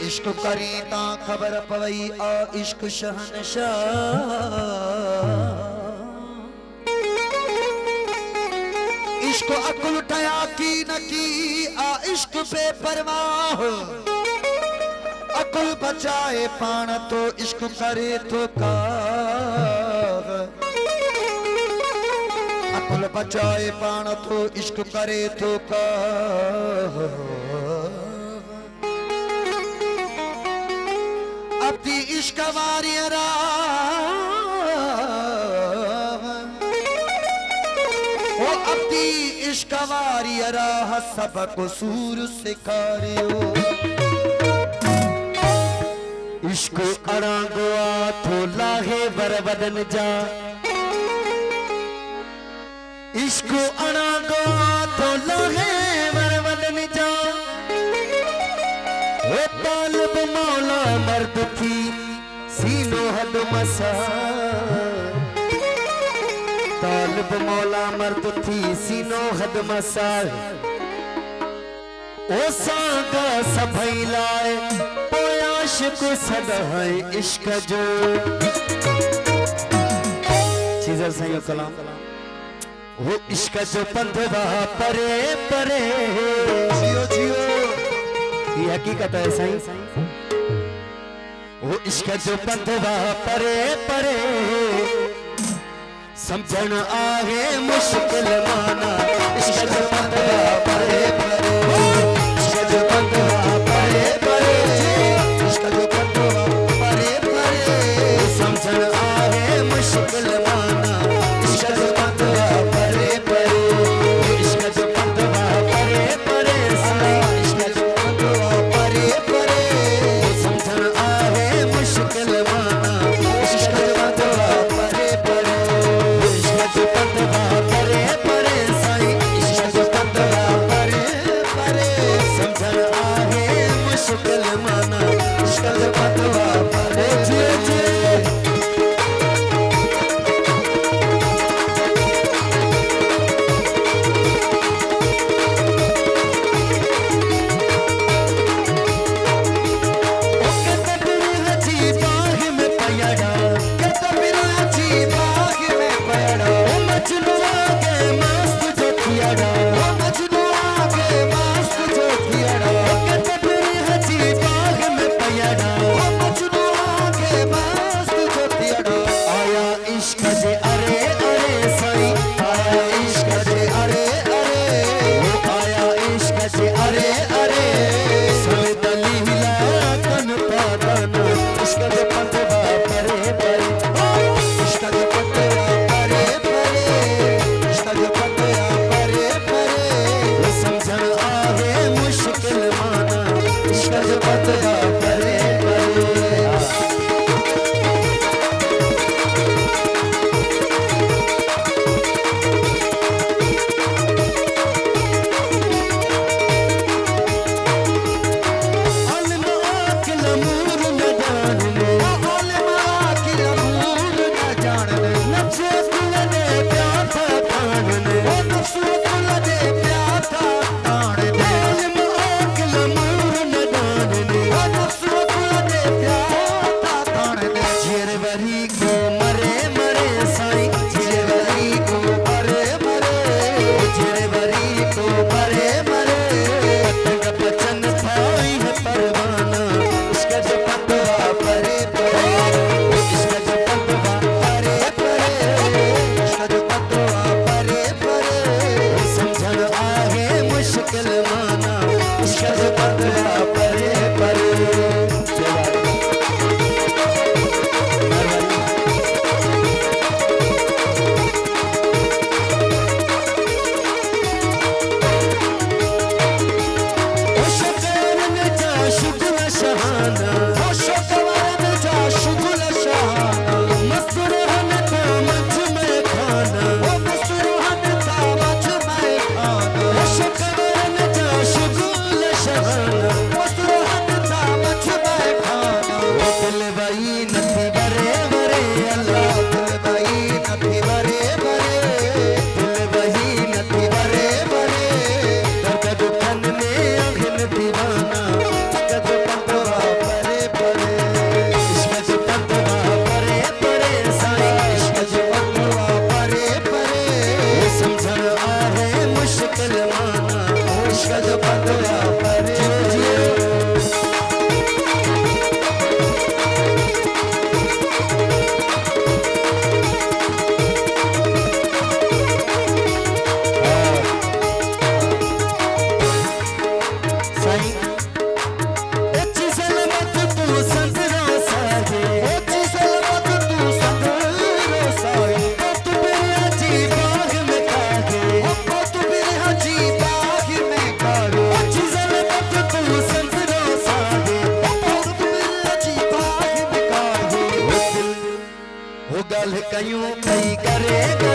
इश्क करी ता खबर पवई आ इश्क शहनशाह। इश्क अकुल उठाया की न की आ इश्क बेपरवाह। अकुल बचाए पान तो इश्क करे तो का। अकुल बचाए पान तो इश्क करे तो का। अपनी इश्क वारियरा वो अपनी इश्क वारियरा सबक सूर सिखारियो। इश्क अड़ांगवा तो लाहे बरबदन जा। इश्क अड़ांगवा तो लाहे बरबदन जा। वो तालिब मौला मर्द थी सीनो हद मसा। तालिब मौला मर्द थी सीनो हद मसा। ओ सांगा सभई लाए पोयाश को सदा है इश्क जो। चीज़ सही कलाम वो इश्क जो पंधवा परे परे। जियो जियो ये हकीकत है सही। वो इश्क जो पंधवा परे परे समझन आगे मुश्किल माना। इश्क जो पंधवा परे परे। इश्क जो पंधवा परे परे। इश्क जो पंधवा परे परे समझन आगे मुश्किल माना। इश्क जो पंधवा परे परे। इश्क जो पंधवा परे परे इश्क जो पंधवा परे परे समझन आगे मुश्किल माना। इश्क जो पंधवा परे परे इश्क जो पंधवा परे परे साईं। इश्क जो पंधवा परे कयूं कई करे